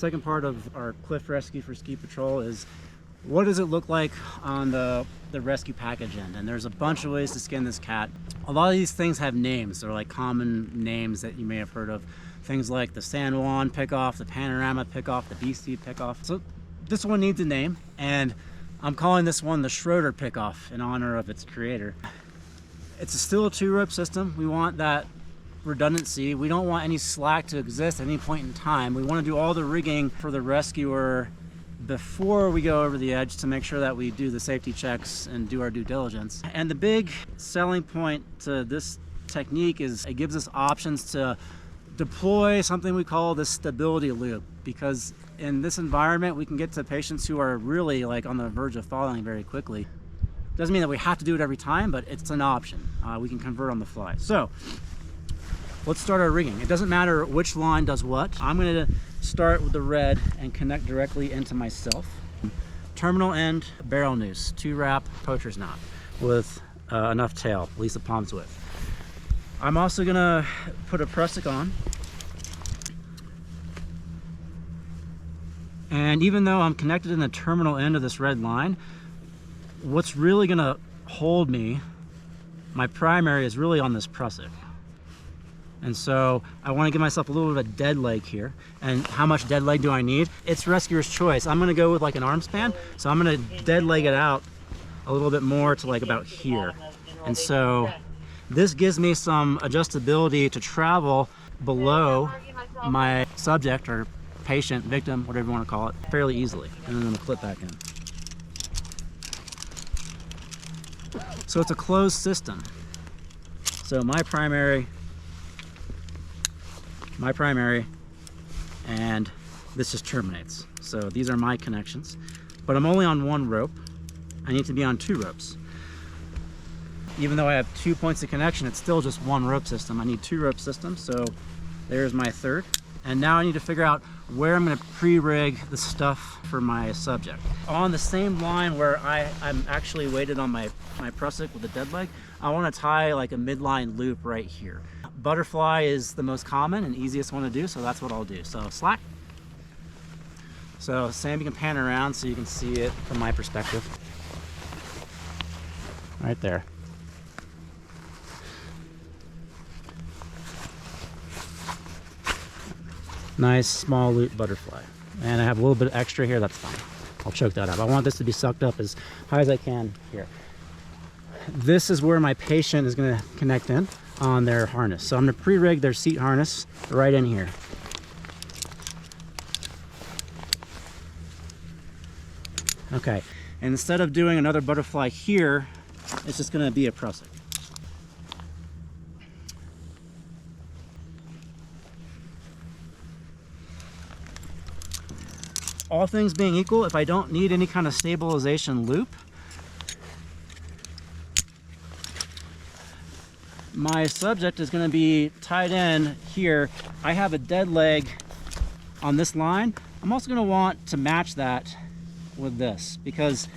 Second part of our cliff rescue for ski patrol is what does it look like on the rescue package end? And there's a bunch of ways to skin this cat. A lot of these things have names. They're like common names that you may have heard of. Things like the San Juan Pickoff, the Panorama Pickoff, the BC Pickoff. So this one needs a name, and I'm calling this one the Schroeder Pickoff in honor of its creator. It's still a 2-rope system. We want that redundancy. We don't want any slack to exist at any point in time. We want to do all the rigging for the rescuer before we go over the edge to make sure that we do the safety checks and do our due diligence. And the big selling point to this technique is it gives us options to deploy something we call the stability loop, because in this environment we can get to patients who are really like on the verge of falling very quickly. Doesn't mean that we have to do it every time, but it's an option. We can convert on the fly. So let's start our rigging. It doesn't matter which line does what. I'm going to start with the red and connect directly into myself. Terminal end barrel noose, 2-wrap poacher's knot with enough tail, at least a palm's width. I'm also going to put a Prusik on. And even though I'm connected in the terminal end of this red line, what's really going to hold me, my primary, is really on this Prusik. And so I want to give myself a little bit of a dead leg here. And how much dead leg do I need? It's rescuer's choice. I'm going to go with like an arm span. So I'm going to dead leg it out a little bit more to like about here. And so this gives me some adjustability to travel below my subject or patient, victim, whatever you want to call it, fairly easily. And then I'm going to clip back in. So it's a closed system. So my primary, and this just terminates. So these are my connections, but I'm only on 1 rope. I need to be on 2 ropes. Even though I have 2 points of connection, it's still just 1 rope system. I need 2 rope systems, so there's my third. And now I need to figure out where I'm going to pre-rig the stuff for my subject. On the same line where I'm actually weighted on my Prusik with a dead leg, I want to tie like a midline loop right here. Butterfly is the most common and easiest one to do, so that's what I'll do. So slack. So Sam, you can pan around so you can see it from my perspective. Right there. Nice small loop butterfly. And I have a little bit extra here, that's fine. I'll choke that up. I want this to be sucked up as high as I can here. This is where my patient is going to connect in on their harness. So I'm going to pre-rig their seat harness right in here. Okay, and instead of doing another butterfly here, it's just going to be a Prusik. All things being equal, if I don't need any kind of stabilization loop, my subject is going to be tied in here. I have a dead leg on this line. I'm also going to want to match that with this, because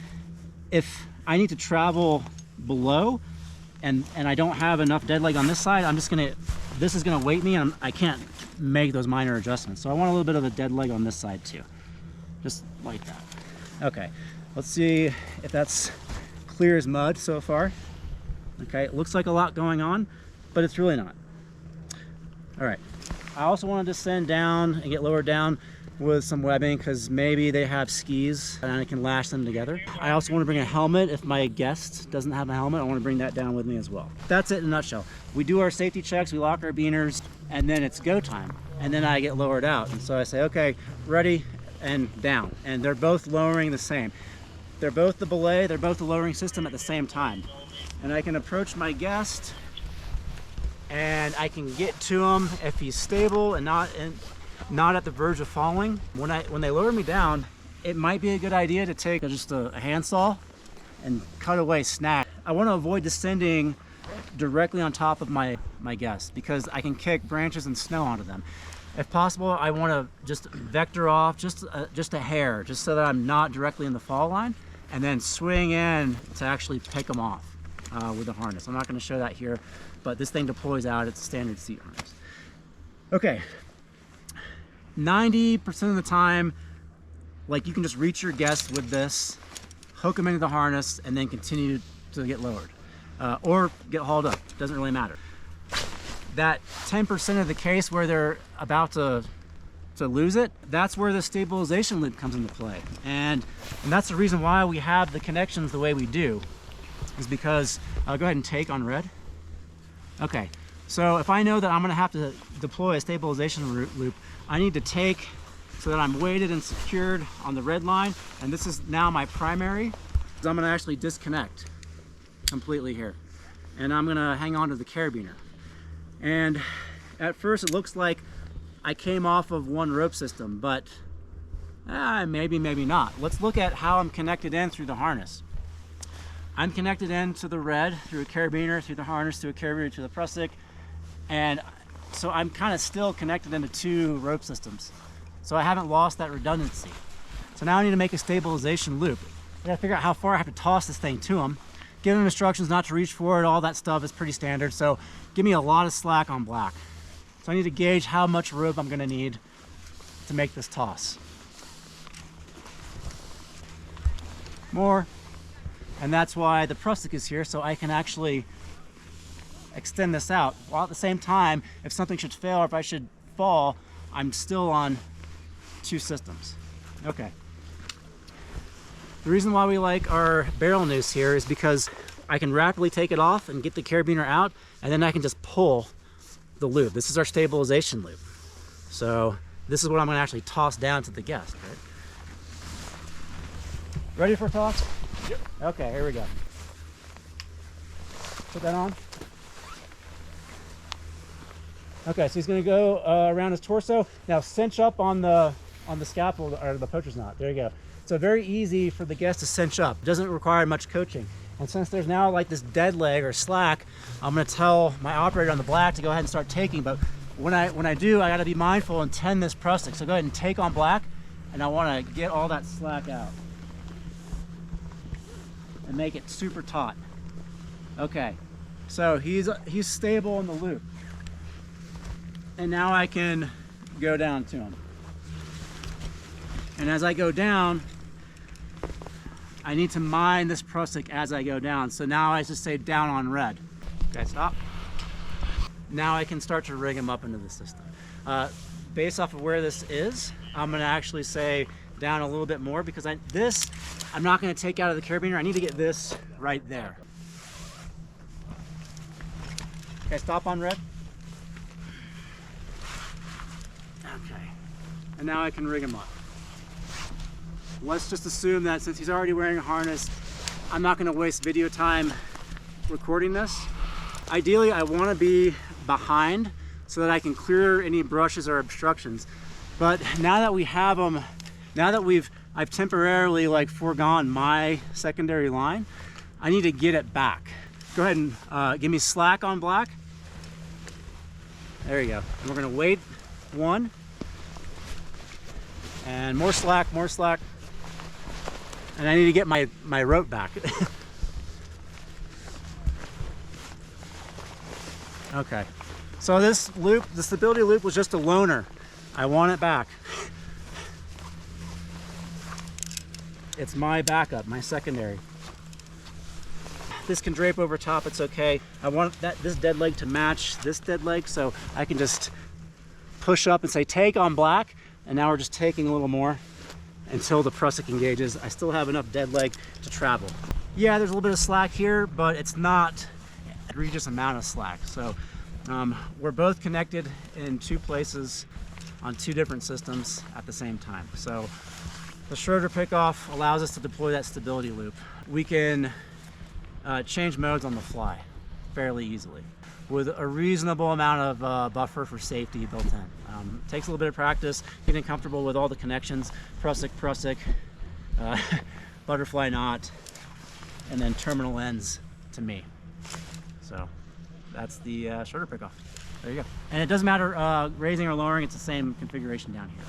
if I need to travel below and I don't have enough dead leg on this side, this is going to weight me and I can't make those minor adjustments. So I want a little bit of a dead leg on this side too. Just like that. Okay, let's see if that's clear as mud so far. Okay, it looks like a lot going on, but it's really not. All right, I also want to descend down and get lowered down with some webbing, because maybe they have skis and I can lash them together. I also want to bring a helmet. If my guest doesn't have a helmet, I want to bring that down with me as well. That's it in a nutshell. We do our safety checks, we lock our beaners, and then it's go time. And then I get lowered out. And so I say, okay, ready, and down. And they're both lowering the same. They're both the belay, they're both the lowering system at the same time. And I can approach my guest and I can get to him if he's stable and not at the verge of falling. When they lower me down, it might be a good idea to take just a handsaw and cut away snag. I want to avoid descending directly on top of my guest, because I can kick branches and snow onto them. If possible, I want to just vector off just a hair, just so that I'm not directly in the fall line, and then swing in to actually pick them off with the harness. I'm not going to show that here, but this thing deploys out. It's a standard seat harness. Okay, 90% of the time, like, you can just reach your guests with this, hook them into the harness, and then continue to get lowered or get hauled up. Doesn't really matter. That 10% of the case where they're about to lose it, that's where the stabilization loop comes into play. And that's the reason why we have the connections the way we do, is because, go ahead and take on red. Okay, so if I know that I'm gonna have to deploy a stabilization loop, I need to take so that I'm weighted and secured on the red line, and this is now my primary. So I'm gonna actually disconnect completely here, and I'm gonna hang on to the carabiner. And at first it looks like I came off of one rope system, but maybe, maybe not. Let's look at how I'm connected in through the harness. I'm connected in to the red through a carabiner, through the harness, through a carabiner, to the Prusik, and so I'm kind of still connected into 2 rope systems. So I haven't lost that redundancy. So now I need to make a stabilization loop. I gotta figure out how far I have to toss this thing to them. Give them instructions not to reach for it, all that stuff is pretty standard. So give me a lot of slack on black. So I need to gauge how much rope I'm gonna need to make this toss. More. And that's why the Prusik is here, so I can actually extend this out. While at the same time, if something should fail or if I should fall, I'm still on 2 systems. Okay. The reason why we like our barrel noose here is because I can rapidly take it off and get the carabiner out, and then I can just pull the loop. This is our stabilization loop. So this is what I'm gonna actually toss down to the guest, right? Ready for a toss? Yep. Okay, here we go. Put that on. Okay, so he's gonna go around his torso. Now cinch up on the scaffold or the poacher's knot. There you go. So very easy for the guest to cinch up. It doesn't require much coaching. And since there's now like this dead leg or slack, I'm gonna tell my operator on the black to go ahead and start taking. But when I do, I gotta be mindful and tend this Prusik. So go ahead and take on black, and I wanna get all that slack out and make it super taut. Okay, so he's stable in the loop. And now I can go down to him. And as I go down, I need to mind this Prusik as I go down. So now I just say down on red. Okay, stop. Now I can start to rig him up into the system. Based off of where this is, I'm gonna actually say down a little bit more because I'm not gonna take out of the carabiner. I need to get this right there. Okay, stop on red. Okay, and now I can rig him up. Let's just assume that since he's already wearing a harness, I'm not gonna waste video time recording this. Ideally, I wanna be behind so that I can clear any brushes or obstructions. But now that we have them, now that I've temporarily like foregone my secondary line, I need to get it back. Go ahead and give me slack on black. There you go. And we're gonna wait 1. And more slack, more slack. And I need to get my rope back. Okay, so this loop, the stability loop was just a loaner. I want it back. It's my backup, my secondary. This can drape over top, it's okay. I want this dead leg to match this dead leg, so I can just push up and say take on black, and now we're just taking a little more until the Prusik engages. I still have enough dead leg to travel. Yeah, there's a little bit of slack here, but it's not an egregious amount of slack. So we're both connected in 2 places on 2 different systems at the same time. So the Schroeder Pickoff allows us to deploy that stability loop. We can change modes on the fly fairly easily with a reasonable amount of buffer for safety built in. Takes a little bit of practice, getting comfortable with all the connections, Prusik, butterfly knot, and then terminal ends to me. So that's the Schroeder Pickoff. There you go. And it doesn't matter raising or lowering, it's the same configuration down here.